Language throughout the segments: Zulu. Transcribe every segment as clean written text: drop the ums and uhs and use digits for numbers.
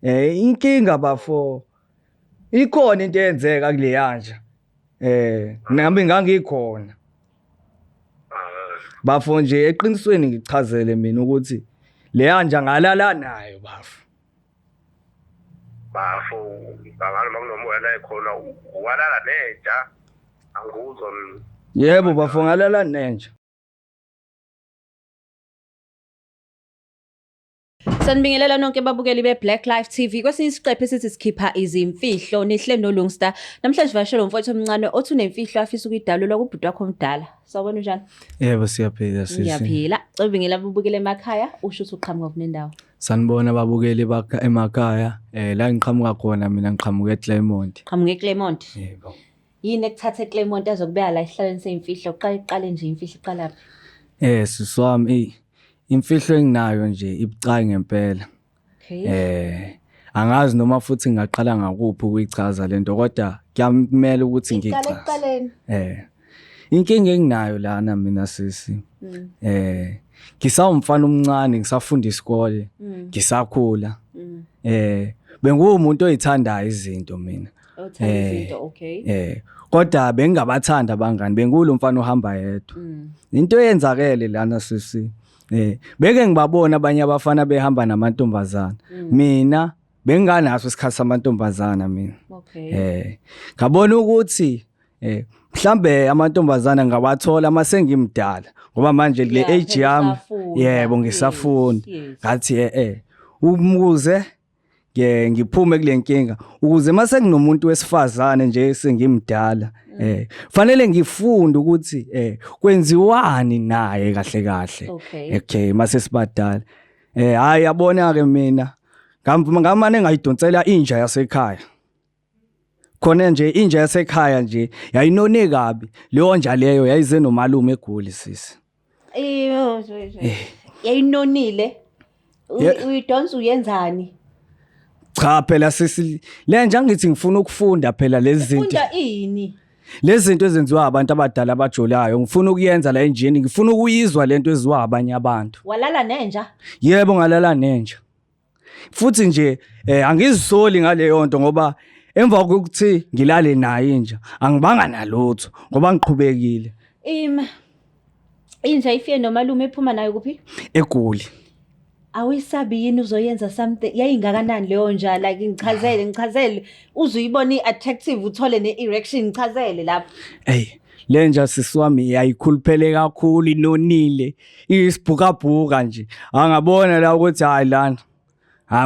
inkinga bafo ikhona into eyenzeka kule yanja nami ngangikhona bafo nje eqinisweni ngichazele mina ukuthi le yanja ngalala nayo bafo ngalo makunomoya la ekhona walala nenja anguzwa mina yebo bafo ngalala nenja. Sanibingelela nonke babukeli beBlack Life TV. Kwesinye isiqephu esithi sikhipha izimfihlo nihle noLungstar. Namhlanje vashelo mfowethu omncane othi unemfihlo afisa ukuyidalula kubhuti wakho omdala. Sawubona njani? Yebo siyaphila sisi. Ngiyaphila. Cobingela babukeli emakhaya usho ukuthi uqhamuka kunendawo. Sanibona babukeli emakhaya. La ngiqhamuka khona mina ngiqhamuka eClermont. Qhamuka eClermont. Yebo. Yini ekuthatha eClermont azokubeka la ihlalweni seyimfihlo iqale nje imfihlo iqala phi? Siswami imfihlo enginayo nje ibucayi ngempela. Okay. Angazi noma futhi ngaqala ngakuphi ukuyichaza lento kodwa kuyamela ukuthi ngiyichaze. Inkinga enginayo lana mina sisi. Ngisawumfana omncane ngisafunda isikole, ngisakhula. Bengumuntu oyithandayo izinto mina. Othanda izinto, okay. Kodwa bengingabathanda abangani, bengulo mfana ohamba yedwa. Into eyenzakele lana sisi. Beke ngibabona abanye abafana behamba namantombazana. Mina benganaso isikhathi samantombazana mina. Okay. Ngabona ukuthi mhlambe amantombazana ngawathola mase ngimdala ngoba manje le age yami yebo ngisafunda. Ngathi umuze ngiphume kule nkinga ukuze mase kunomuntu wesifazane nje sengimdala fanele ngifunde ukuthi kwenziwani naye kahle kahle. Okay mase sibadala hayi yabona ke mina ngamane ngayidonsela inja yasekhaya khona nje inja yasekhaya nje yayinone kabi leyo nja leyo yayize nomalume eGoli sisi. Yayinonile uyidonsa uyenzani? Cha phela sisi le nje ngithi ngifuna ukufunda phela lezi zinto. Ufunda ini? Lezi zinto ezenziwa abantu abadala abajolayo ngifuna ukuyenza la enjini ngifuna ukuyizwa lento eziwa abanye abantu. Walala nenja? Yebo ngalala nenja. Futhi nje angizisoli ngaleyo nto ngoba emva kokuthi ngilale naye inja angibanga nalutho ngoba ngiqhubekile. Inja ifike nomalume ephuma nayo kuphi? eGoli. Awisabi yini uzoyenza something yayingakanani leyo nja like ngichazele uzuyibona iattractive uthole neerection ngichazele lapho. Le nja sisiwami yayikhuluphele kakhulu inonile isibhukabhuka nje angabona la ukuthi hayi lana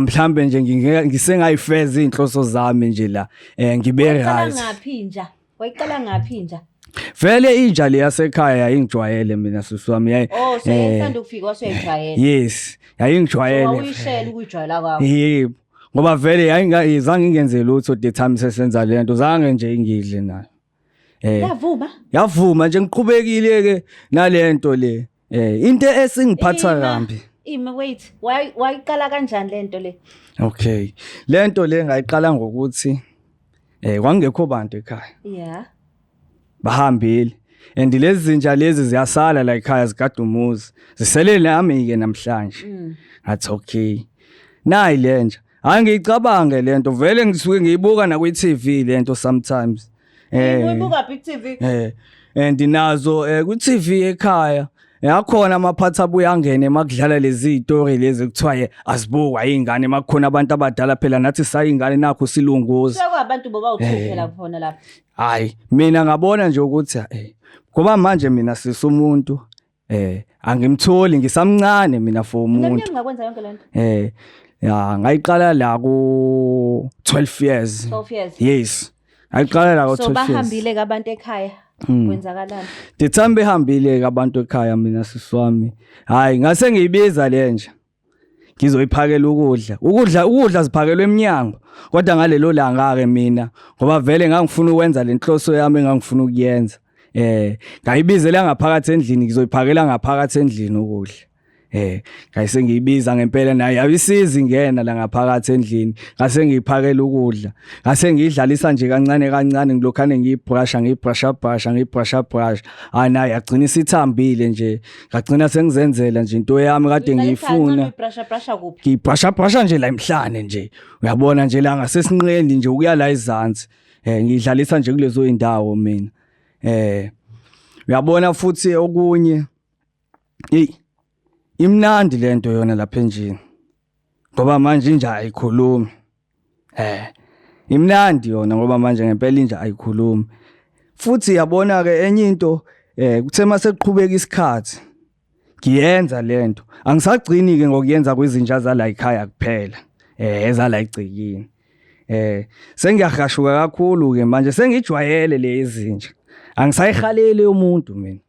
mhlambe nje ngisengayifeza inhloso zami nje la ngibe right. Wayiqala ngaphi inja? Vele inja le yasekhaya yayingijwayele mina sisiwami seyithanda ukufika wasuyayijwayela. Yes yayingijwayele. Wawuyishela ukujwayela kwakho. Yebo ngoba vele yayingazange ngenze lutho the time sesenza lento zange nje ingidle nayo. Yavuma nje ngiqhubekile ke nalento le into esingiphatha kambi. Wait wayiqala kanjani lento le? Okay lento le ngayiqala ngokuthi kwangekho bantu ekhaya. Bahambile and lezi zinja lezi ziyasala la ekhaya zikadumuzi zisele nami ke namhlanje. Ngathi okay nayi lenja angiyicabange lento vele ngisuke ngiyibuka na kwi-TV lento sometimes. Uyibuka big TV? And nazo ku-TV ekhaya yakhona amaphathi abuya angene makudlala lezi story lezi kuthiwa azibukwa izingane makukhona abantu abadala phela nathi sayingane nakho silunguza. Sekwabantu boba uthuphela khona lapha. Hayi mina ngabona nje ukuthi ngoba manje mina sisumuntu angimtholi ngisamncane mina for umuntu. Ngiyazi ngakwenza yonke lento. Ngayiqala la ku 12 years. 12 years. Yes. Ngayiqala la ku 12 years. So bahambile kabantu ekhaya. Kwenzakalani? Dithambe ehambile ke abantu ekhaya mina sisiwami. Hayi ngase ngiyibiza lenja. Ngizoyiphakela ukudla ziphakelwe eminyango kodwa ngalelo langa ke mina ngoba vele ngangifuna ukwenza lenhloso yami engangifuna ukuyenza ngayibizela ngaphakathi endlini ngizoyiphakela ngaphakathi endlini ukudla ngase ngiyibiza ngempela naye yabisiza ingena la ngaphakathi endlini ngase ngiyiphakela ukudla ngase ngiyidlalisa nje kancane kancane ngilokhane ngiyibrusha naye yagcina isithambile nje ngagcina sengizenzela nje into yami kade ngiyifuna ngiyibrusha nje la emhlane nje uyabona nje la ngasesinqendi nje ukuya la izansi ngiyidlalisa nje kulezo indawo mina uyabona futhi okunye imnandi lento yona lapha endlini ngoba manje inja ayikhulumi imnandi yona ngoba manje ngempela inja ayikhulumi futhi yabona ke enye into kuthe mase kuqhubeka isikhathi ngiyenza lento angisagcini ke ngokuyenza kwezinja zala ekhaya kuphela ezala igcikini sengiyahashuka kakhulu ke manje sengijwayele lezi zinja angisayihaleli umuntu mina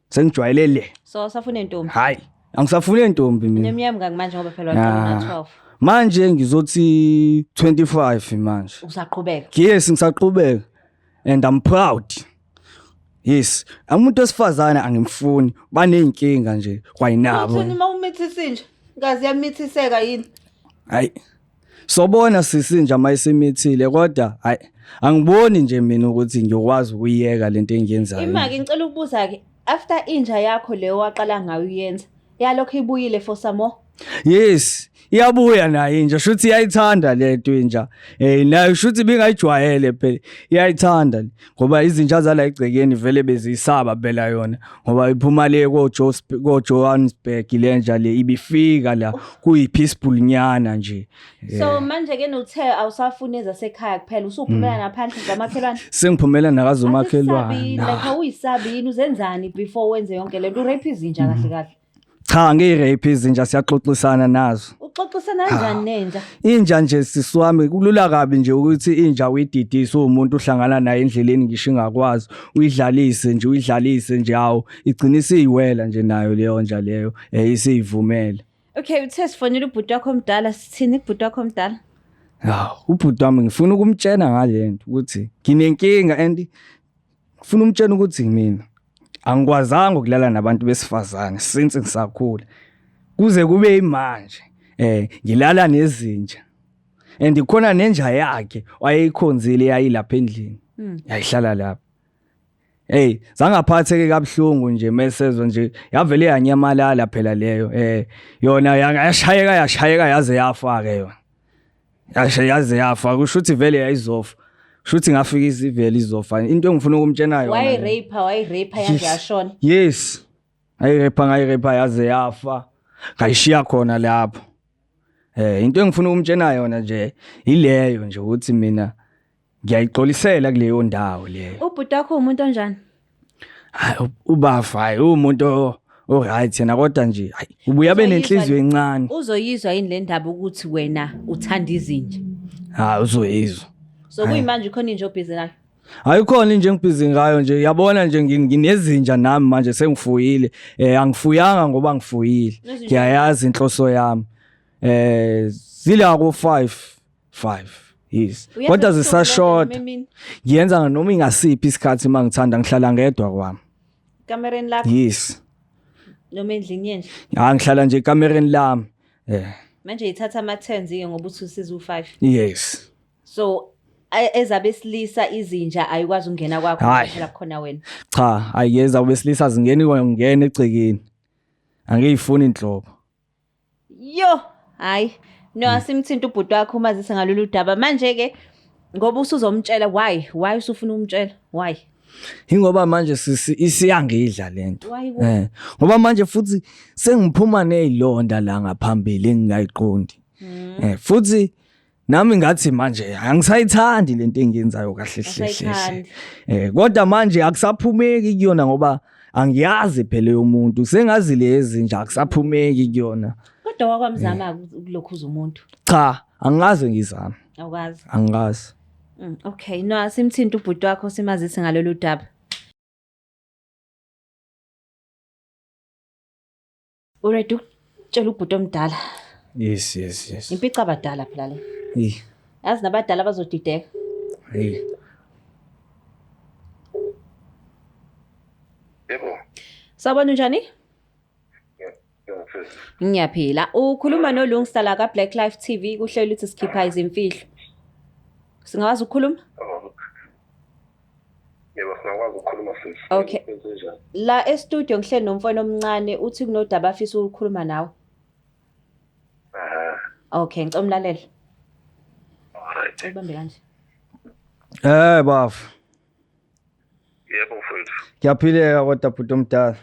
sengijwayele le so safuna intombi hayi angisafuna intombi mina neminyaka ngamanje ngoba phela waqala 12 manje ngizothi 25 manje usaqhubeka yes ngisaqhubeka and I'm proud yes umuntu osifazana angimfuni baneyinkinga nje kwayinabo uthini mawumithisinja ngazi yamithiseka yini hayi sobona sisinja mayisemithile kodwa hayi angiboni nje mina ukuthi ngiyokwazi ukuyiyeka lento engiyenzayo imaki ngicela ukubuza ke after inja yakho leyo waqala ngayo uyenza yalokho ibuyile for some more yes iyabuya nayo inja shuthi iyayithanda lento inja nayo shuthi bingayijwayele phela iyayithanda ngoba izinja zala egcekeni vele bezisaba phela yona ngoba iphuma le ko Johannesburg lenja le ibifika la kuyipeaceful nyana nje so manje ke nothe awusafuna ezasekhaya kuphela usuphumela naphandle ngamakhelwane sengiphumela nakazo makhelwane like uyisabini uzenzani before wenze yonke lento urape izinja kahle kahle cha ngirape izinja siyaxoxisana nazo uxoxisana kanjani nenja inja nje siswami kulula kabi nje ukuthi inja uyididise umuntu uhlangana naye endleleni ngisho ingakwazi uyidlalise nje awu igcinisa iyiwela nje nayo leyo nja leyo isivumele okay uthe sifonela ubhuti wakho omdala sithini ubhuti wakho omdala ubhuti wami ngifuna ukumtshena ngalento ukuthi nginenkinga and ngifuna umtshena ukuthi mina angikwazanga ukulala nabantu besifazane since ngisakhula kuze kube imanje ngilala nezinja and ikhona nenja yakhe wayeyikhonzile yayilapha endlini yayihlala lapha zangaphatheke kabhlungu nje mesezo nje yavele yanyamalala phela leyo yona yashayeka yaze yafa ke yona yaze yafa kusho ukuthi vele yayizofa shuthi ngafika izivele izofa into engifuna ukumtshena yona wayirape yaze yashona yes ngayirape yaze yafa ngayishiya khona lapho into engifuna ukumtshena yona nje ileyo nje ukuthi mina ngiyayixolisela kuleyo ndawo leyo ubhuti wakho umuntu onjani ubafa umuntu right yena kodwa nje ubuya benenhliziyo encane uzoyizwa yini le ndaba ukuthi wena uthanda izinja uzoyizwa so kuyimanje khona inje obhizi nayo ayikhona nje ngibhizi ngayo nje yabona nje nginezinja nami manje sengifuyile angifuyanga ngoba ngifuyile ngiyayazi inhloso yami zila ko 5 yes kodwa zisashort ngiyenza noma ingasiphi isikhathi mangithanda ngihlala ngedwa kwami kamereni lakho yes noma endlini yenje ngihlala nje kamereni lami manje ithatha ama-10 ke ngoba uthi usiza u5 yes so ezabesilisa izinja ayikwazi ukungena kwakho phela khona wena cha ayiyeza besilisa ngene egcekeni angiyifuni inhlobo yo hayi no asimthinta ubhuti wakho umazise ngalolu daba manje ke ngoba usuzomtshela why usufuna umtshela why ingoba manje isiyangidla lento ngoba manje futhi sengiphuma nezilonda la ngaphambili engingayiqondi futhi nami ngathi manje angisayithandi lento engiyenzayo kahle hle kodwa manje akusaphumeki kuyona ngoba angiyazi phela umuntu sengazi lezi nje akusaphumeki kuyona kodwa wakwamzama ukulokhuza umuntu cha angaze ngizama awukazi angazi okay no asimthinta ubhuti wakho simazise ngalolu daba uredu tshela ubhuti omdala yes impica abadala phela le yazi nabadala bazodideka yebo sawubona njani sis. Ngiyaphila. Ukhuluma noLungstar la ka Black Life TV kuhlelo ukuthi sikhipha izimfihlo. Singawazi ukukhuluma? Oh. Yebo singakwazi ukukhuluma sis. Okay. Kwenzenjani? La e-studio ngihleli nomfana omncane uthi kunodaba afisa ukukhuluma nawe. Okay, ngicela umlalele. Alright. Ubambe kanje. Bafu. Yebo mfowethu. Ngiyaphileka kodwa bhuti omdala.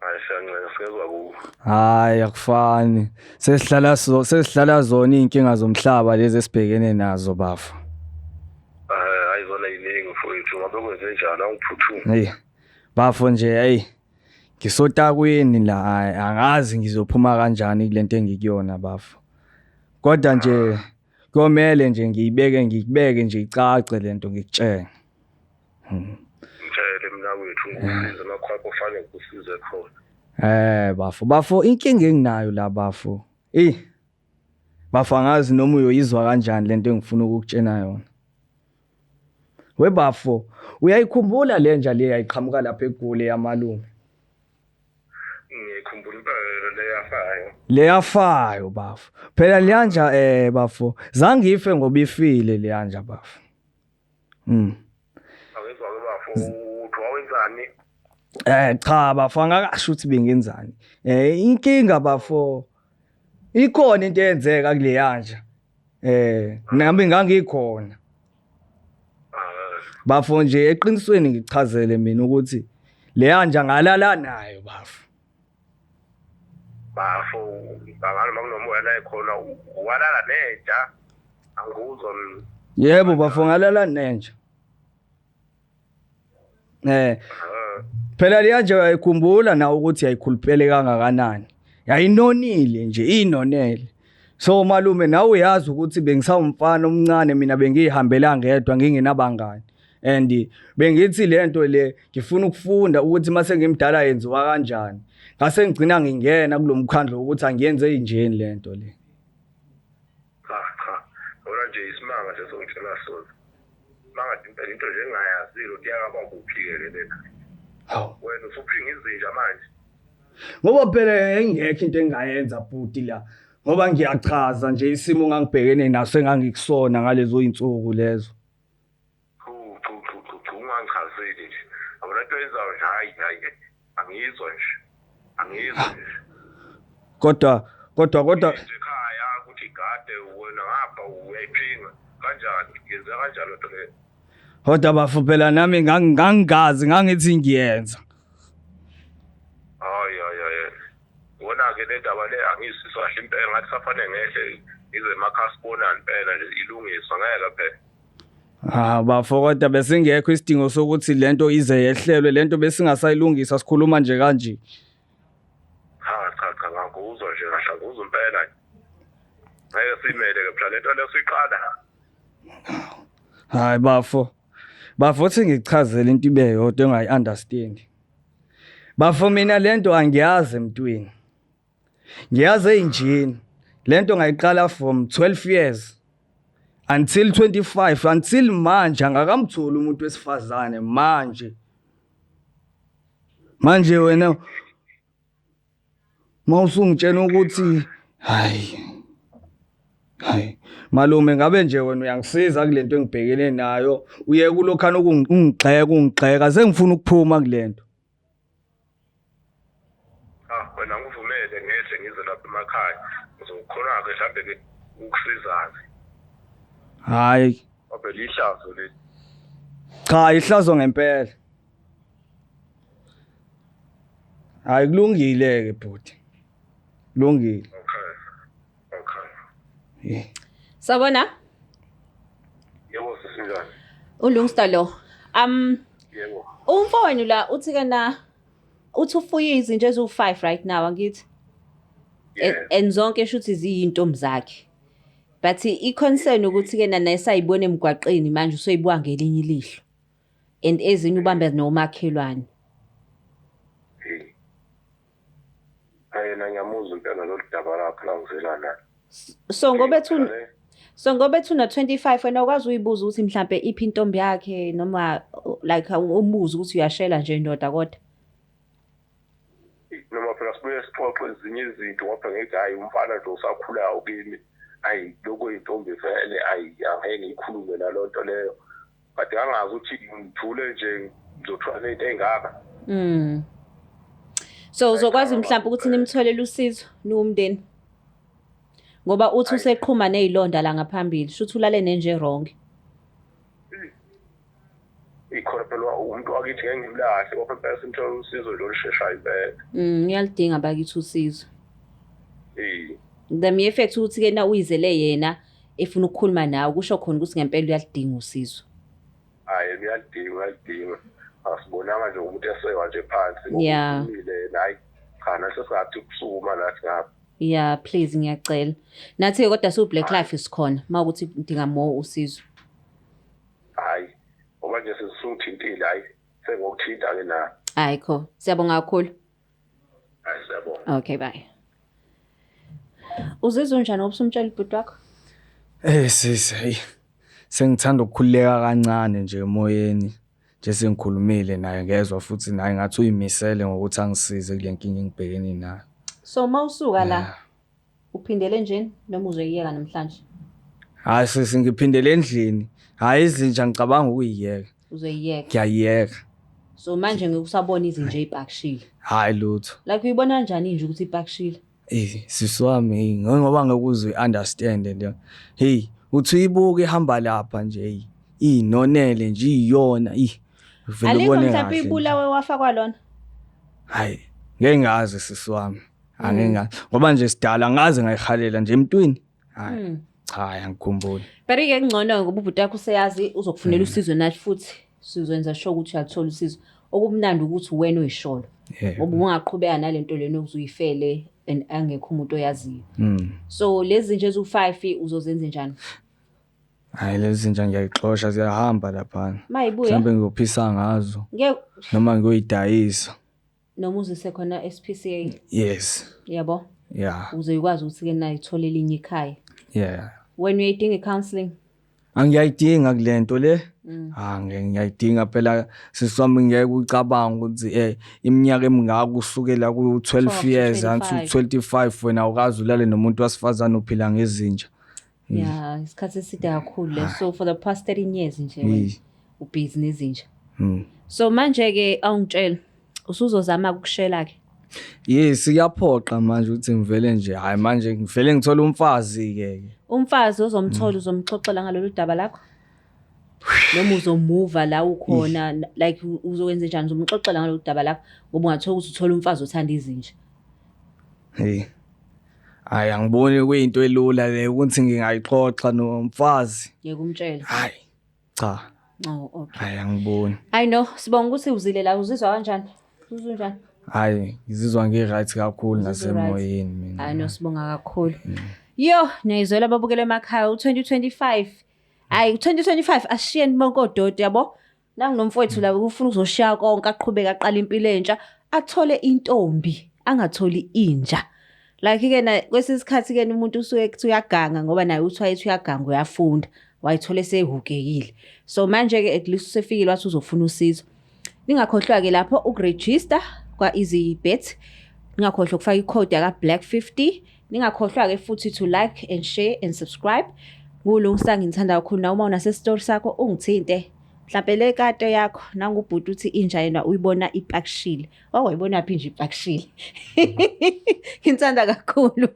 Hayi siyancela sikezwa ku. Hayi akufani. Sesihlala zona inkinga zomhlaba lezi esibhekene nazo bafu. Ayizona iningi mfowethu ngabe kwenzenjani angiphuthuma. Hey. Bafu nje hey. Ngisotakwini la angazi ngizophuma kanjani kulento engikuyona bafu. Kodwa nje komele nje ngikubeke nje icace lento ngikutshela. Ngitshele mina wethu ngisize makhwapho fanele kusize khona. Bafu inkinga enginayo la bafu. Bafu angazi noma uyoyizwa kanjani lento engifuna ukukutshena yona. We bafu, uyayikhumbula lenja le yayiqhamuka lapha eGoli yamalume? Ngikhumbula impela leyafayo. Leyafayo bafu. Phela leyanja bafu, zange ife ngoba ifile leyanja bafu. Awezwa ke bafu uthi wawenzani? Cha bafu angakasho ukuthi bengenzani. Inkinga bafu ikhona into eyenzeka kule yanja. Nami ngangikhona. Bafu nje eqinisweni ngichazele mina ukuthi le yanja ngalala nayo bafu. Bafu bangani makunomoya la ekhona walala nenja anguzwa mina. Yebo bafu ngalala nenja. Phela liyanje uyayikhumbula na ukuthi yayikhuluphele kangakanani. Yayinonile nje inonele. So malume nawe uyazi ukuthi bengisawumfana omncane mina bengihambela ngedwa ngingenabangani. And bengithi lento le ngifuna ukufunda ukuthi mase ngimdala yenziwa kanjani. Ngase ngigcina ngingena kulomkhandlo ukuthi angiyenze injeni lento le. Cha. Ora nje isimanga sesongitshela sona. Manga impela into nje engayazile ukuthi yakaba kuphikele lena. Hawu. Wena usuphinga izinja manje. Ngoba phela engekho into engayenza bhuti la. Ngoba ngiyachaza nje isimo ngangibhekene naso engangikusona ngalezo insuku lezo. Ungangichazeli nje. Abona into yenzayo nje hayi. Angizwa nje. Kodwa nje ekhaya ukuthi gade wena ngapha uyayiphinga kanjani yenza kanjalo into le. Kodwa bafu phela nami ngangingazi ngangithi ngiyenza. Hayi. Wona ke le ndaba le angisizwa kahle impela ngathi safanele ngehle ize emakhasibona impela nje ilungiswa ngeke phela. Bafu kodwa besingekho isidingo sokuthi lento ize yehlelwe lento besingasayilungisa sikhuluma nje kanje. Cha ngakuzwa nje kahle nguzwa impela. Ngeke simele ke phela lento lesiqala. Hayi bafu uthi ngichazele into ibe yodwa engayi-understand. Bafu mina lento angiyazi emntwini. Ngiyazi enjini. Lento ngayiqala from 12 years until 25 until manje angakamtholi umuntu wesifazane manje wena mawusungitshena ukuthi hayi malume ngabe nje wena uyangisiza kulento engibhekene nayo uye kulokhana ungigxeka sengifuna ukuphuma kulento. Wena ngivumele ngehle ngize lapha emakhaya ngizokhona ke mhlambe ke ukusizana. Hayi Phela ihlazo le. Cha ihlazo ngempela. Hayi kulungile ke bhuti. Kulungile. Okay. Sabona? Yebo sisinjani? uLungstar lo. Yebo. Umfowenu la uthi kana uthi ufuye izinto ezu5 right now angithi. And zonke eshuthi ziyintombi zakhe. But i-concern ukuthi ke nana esayibona emgwaqeni manje usoyibuka ngelinye ilihlo. And ezinye ubambe nomakhelwane. Ayena ngiyamuzwa impela lo daba lakho la ngizelana. So ngoba ethuna 25 wena ukwazi uyibuza ukuthi mhlambe iphi intombi yakhe noma like umuzi ukuthi uyashela nje indoda kodwa. Noma phela sibuye isixoxo ezinye izinto ngoba ngithi hayi umfana nje usakhulayo kimi ayi lokho intombi vele ayi angeke ngikhulume nalonto leyo but angazi ukuthi ngithule nje ngizothwala into engaka. So uzokwazi mhlawumbe ukuthi nimtholele usizo niwumndeni ngoba uthi useqhuma nezilonda la ngaphambili shuthi ulalene nje wrong. Ikhona phela umuntu wakithi ngeke ngimlahle ngoba phela simthola usizo lo lusheshayo impela. Ngiyalidinga bakithi usizo. The mere fact ukuthi ke na uyizele yena efuna ukukhuluma nawe kusho khona ukuthi ngempela uyalidinga usizo. Hayi ngiyalidinga. Asibonanga nje umuntu esewa nje phansi ngokumile nayi khana sesathi kusukuma nathi ngapha. Yeah, please ngiyacela. Nathi kodwa su Black Life isikhona mawukuthi udinga more usizo. Hayi. Ngoba nje sesisuthintile hayi sengokuthinta ke na. Ayikho. Siyabonga kakhulu. Hayi siyabonga. Okay, bye. Uzizwa njani obusumtshela ibhuti wakho? Sisi, hey. Sengithanda ukukhuleka kancane nje emoyeni. Nje sengikhulumile naye ngezwe futhi naye ngathi uyimisele ngokuthi angisize kule nkinga engibhekene nayo. So mawusuka la uphindele njeni noma uzoyiyeka namhlanje? Hayi sisi ngiphindele endlini. Hayi izinja ngicabanga ukuyiyeka. Uzoyiyeka? Ngiyayiyeka. So manje ngikusabona izinja ezipakishile. Hayi lutho. Like uyibona kanjani nje ukuthi ipakishile? Siswami ngoba ngekuze understand nje. Hey, uthi uyibuke ihamba lapha nje hey. Inonele nje iyona vele ubone kahle. Mhlawumbe ibulawe wafa kwalona? Hayi, ngeke ngazi siswami. Angengazi. Ngoba nje sidala ngaze ngayihalela nje emntwini. Hayi. Cha angikhumbuli. Bese ke ngcono ngoba ubhuti wakho useyazi uzokufunela usizo nathi futhi sizokwenza sure ukuthi uyathola usizo. Okumnandi ukuthi wena uyisholo. Ngoba ungaqhubeka nalento lena okuzuyifele angekho umuntu oyaziyo. So lezi nje ezu5 uzozenza njani? Hayi lezi nje ngiyayixoxa ziyahamba lapha. Mayibuya. Mhlambe ngiyophisa ngazo. Noma ngiyoyidayisa. Noma uzise khona SPCA. Yes. Yabo? Yeah. Uzoyikwazi ukuthi ke nayo ithole elinye ikhaya. Yeah. When uyidinga counseling? Angiyayidinga kulento le. Ngiyayidinga phela siswami ngeke ucabanga ukuthi iminyaka emingaka kusukela ku12 years until 25 wena ukazi ulale nomuntu wasifazana uphila ngezinja. Yeah, isikhathi eside kakhulu le. So for the past 13 years nje wena ubhizi nezinja. So manje ke awungitshela usuzozama ukushela ke? Yes, iyaphoqa manje ukuthi ngivele nje hayi manje ngivele ngithola umfazi ke. Umfazi ozomthola uzomxoxela ngalolu daba lakho? Noma uzomove la ukhona like uzokwenza njani uzomxoxela ngalolu daba lakho ngoba ungathola ukuthi uthola umfazi othanda izinja? Hey. Hayi angiboni kuyinto elula le ukuthi ngingayixoxa nomfazi. Yeke umtshela. Hayi. Cha. Oh okay. Hayi angiboni. I know sibonga ukuthi uzile la uzizwa kanjani? Uzizwa njani? Hayi ngizizwa ngiright kakhulu nasemoyeni mina. Hayi no sibonga kakhulu. Yo niyizwela babukele emakhaya u2025. Hayi u2025 ashiyeni bonkodoti yabo. Nanginomfowethu la ufuna uzoshiya konke aqhubeka aqala impilo entsha athole intombi angatholi inja. Like ke na kwesisikhathi ke umuntu usuke kuthi uyaganga ngoba naye uthi wayethi uyaganga uyafunda wayithola sehugekile. So manje ke at least usefikile wathi uzofuna usizo. Ningakhohlwa ke lapho ukuregister kwa EasyBet. Ningakhohlwa ukufaka icode yaka Black50. Ningakhohlwa ke futhi to like and share and subscribe. Kulo ngithanda kakhulu na uma unase story sakho ungithinte. Mhlawumbe le kade yakho nangubhuti uthi inja yena uyibona ipakishile. Wayibona phi nje ipakishile. Ngithanda kakhulu.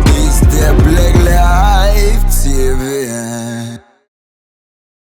Is the Black Life TV.